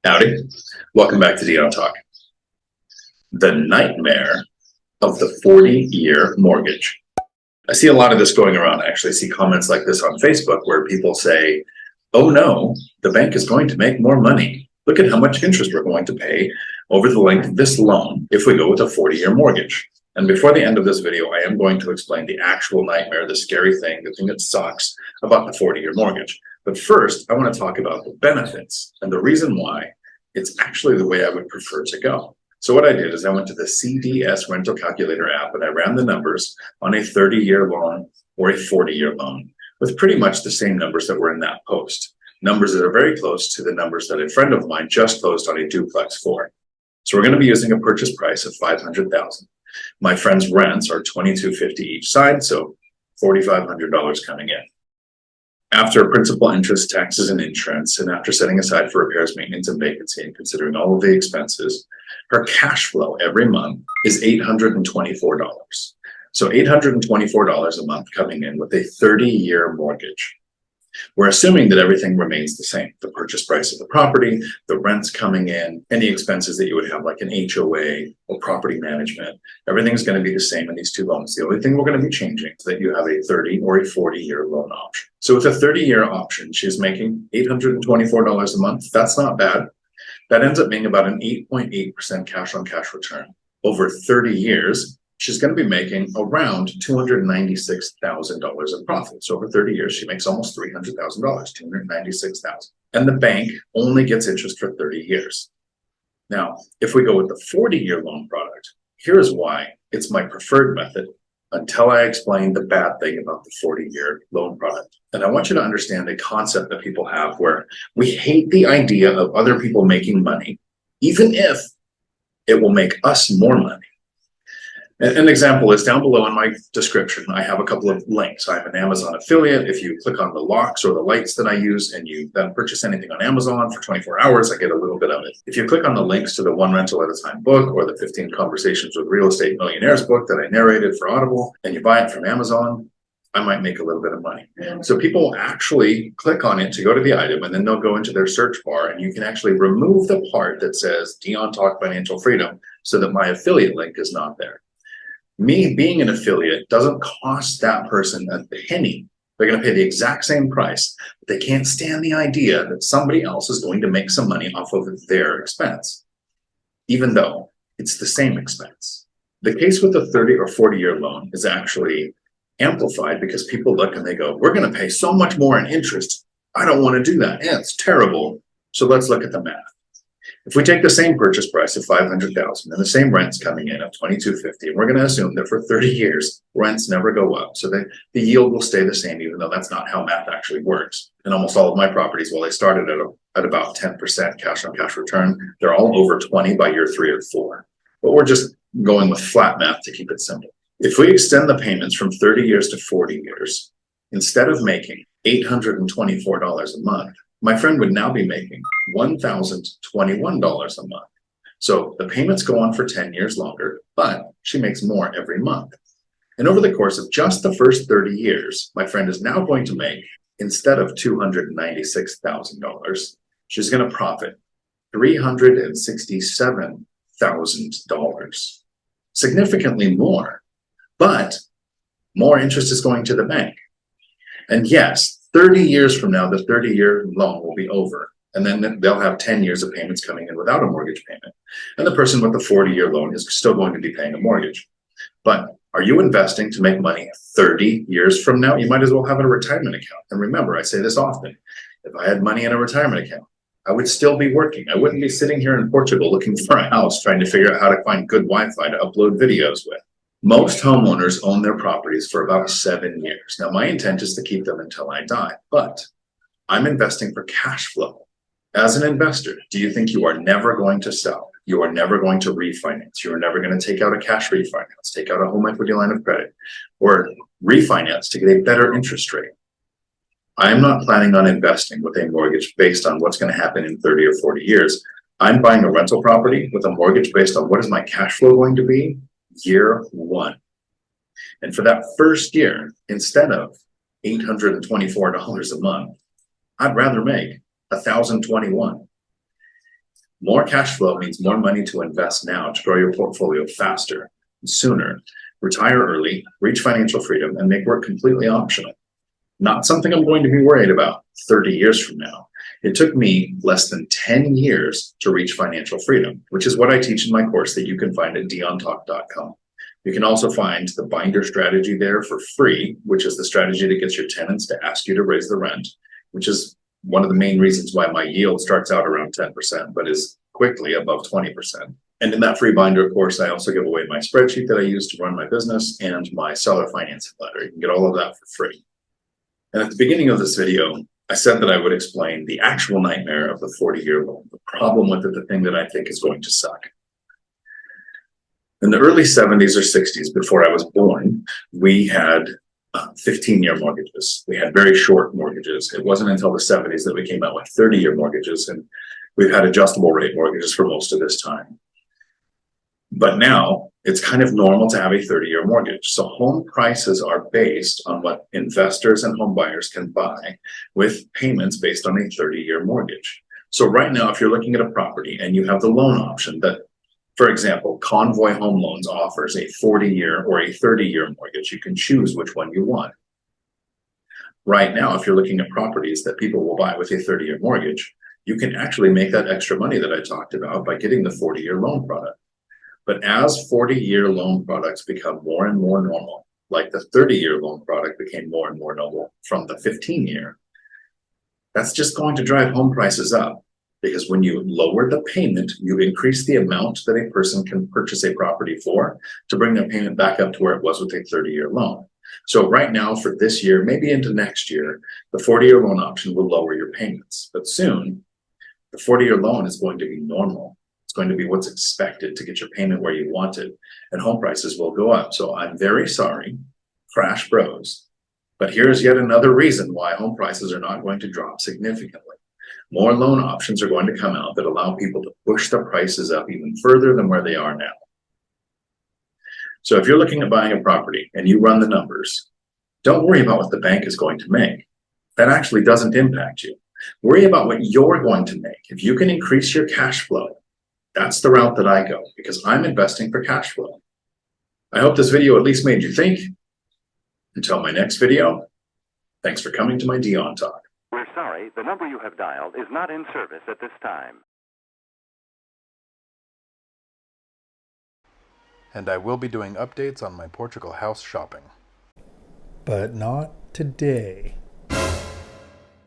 Howdy. Welcome back to Dion Talk. The nightmare of the 40-year mortgage. I see a lot of this going around. I actually see comments like this on Facebook where people say, oh no, the bank is going to make more money. Look at how much interest we're going to pay over the length of this loan if we go with a 40-year mortgage. And before the end of this video, I am going to explain the actual nightmare, the scary thing, the thing that sucks about the 40-year mortgage. But first, I want to talk about the benefits and the reason why it's actually the way I would prefer to go. So what I did is I went to the CDS rental calculator app and I ran the numbers on a 30-year loan or a 40-year loan with pretty much the same numbers that were in that post. Numbers that are very close to the numbers that a friend of mine just closed on a duplex for. So we're going to be using a purchase price of $500,000. My friend's rents are $2,250 each side, so $4,500 coming in. After principal, interest, taxes, and insurance, and after setting aside for repairs, maintenance, and vacancy, and considering all of the expenses, her cash flow every month is $824. So $824 a month coming in with a 30-year mortgage. We're assuming that everything remains the same. The purchase price of the property, the rents coming in, any expenses that you would have like an HOA or property management, everything's going to be the same in these two loans. The only thing we're going to be changing is that you have a 30 or a 40-year loan option. So with a 30-year option, she's making $824 a month. That's not bad. That ends up being about an 8.8% cash on cash return. Over 30 years, she's going to be making around $296,000 in profit. So over 30 years, she makes almost $300,000, $296,000. And the bank only gets interest for 30 years. Now, if we go with the 40-year loan product, here's why it's my preferred method until I explain the bad thing about the 40-year loan product. And I want you to understand a concept that people have where we hate the idea of other people making money, even if it will make us more money. An example is down below in my description. I have a couple of links. I'm an Amazon affiliate. If you click on the locks or the lights that I use and you then purchase anything on Amazon for 24 hours, I get a little bit of it. If you click on the links to the One Rental at a Time book or the 15 Conversations with Real Estate Millionaires book that I narrated for Audible, and you buy it from Amazon, I might make a little bit of money. So people actually click on it to go to the item, and then they'll go into their search bar, and you can actually remove the part that says Dion Talk Financial Freedom so that my affiliate link is not there. Me being an affiliate doesn't cost that person a penny. They're going to pay the exact same price, but they can't stand the idea that somebody else is going to make some money off of their expense, even though it's the same expense. The case with a 30 or 40-year loan is actually amplified because people look and they go, we're going to pay so much more in interest. I don't want to do that. Yeah, it's terrible. So let's look at the math. If we take the same purchase price of $500,000 and the same rents coming in of $2,250, and we're going to assume that for 30 years, rents never go up. So the yield will stay the same, even though that's not how math actually works. And almost all of my properties, well, they started at about 10% cash on cash return. They're all over 20 by year 3 or 4. But we're just going with flat math to keep it simple. If we extend the payments from 30 years to 40 years, instead of making $824 a month, my friend would now be making $1,021 a month. So the payments go on for 10 years longer, but she makes more every month. And over the course of just the first 30 years, my friend is now going to make, instead of $296,000, she's going to profit $367,000. Significantly more, but more interest is going to the bank. And yes, 30 years from now, the 30-year loan will be over. And then they'll have 10 years of payments coming in without a mortgage payment. And the person with the 40-year loan is still going to be paying a mortgage. But are you investing to make money 30 years from now? You might as well have a retirement account. And remember, I say this often, if I had money in a retirement account, I would still be working. I wouldn't be sitting here in Portugal looking for a house trying to figure out how to find good Wi-Fi to upload videos with. Most homeowners own their properties for about 7 years. Now, my intent is to keep them until I die, but I'm investing for cash flow. As an investor, do you think you are never going to sell? You are never going to refinance. You are never going to take out a cash refinance, take out a home equity line of credit, or refinance to get a better interest rate. I'm not planning on investing with a mortgage based on what's going to happen in 30 or 40 years. I'm buying a rental property with a mortgage based on what is my cash flow going to be year 1. And for that first year, instead of $824 a month, I'd rather make $1,021. More cash flow means more money to invest now to grow your portfolio faster and sooner, retire early, reach financial freedom, and make work completely optional. Not something I'm going to be worried about 30 years from now. It took me less than 10 years to reach financial freedom, which is what I teach in my course that you can find at DionTalk.com. You can also find the binder strategy there for free, which is the strategy that gets your tenants to ask you to raise the rent, which is one of the main reasons why my yield starts out around 10%, but is quickly above 20%. And in that free binder, of course, I also give away my spreadsheet that I use to run my business and my seller financing letter. You can get all of that for free. And at the beginning of this video, I said that I would explain the actual nightmare of the 40-year loan, the problem with it, the thing that I think is going to suck. In the early 70s or 60s, before I was born, we had 15-year mortgages. We had very short mortgages. It wasn't until the 70s that we came out with 30-year mortgages, and we've had adjustable rate mortgages for most of this time. But now it's kind of normal to have a 30-year mortgage. So home prices are based on what investors and home buyers can buy with payments based on a 30-year mortgage. So right now, if you're looking at a property and you have the loan option that, for example, Convoy Home Loans offers a 40-year or a 30-year mortgage, you can choose which one you want. Right now, if you're looking at properties that people will buy with a 30-year mortgage, you can actually make that extra money that I talked about by getting the 40-year loan product. But as 40-year loan products become more and more normal, like the 30-year loan product became more and more normal from the 15-year, that's just going to drive home prices up. Because when you lower the payment, you increase the amount that a person can purchase a property for to bring their payment back up to where it was with a 30-year loan. So right now for this year, maybe into next year, the 40-year loan option will lower your payments. But soon, the 40-year loan is going to be normal. It's going to be what's expected to get your payment where you want it, and home prices will go up. So I'm very sorry, Crash Bros, but here's yet another reason why home prices are not going to drop significantly. More loan options are going to come out that allow people to push the prices up even further than where they are now. So if you're looking at buying a property and you run the numbers, don't worry about what the bank is going to make. That actually doesn't impact you. Worry about what you're going to make. If you can increase your cash flow, that's the route that I go because I'm investing for cash flow. I hope this video at least made you think. Until my next video, thanks for coming to my Dion Talk. We're sorry, the number you have dialed is not in service at this time. And I will be doing updates on my Portugal house shopping. But not today.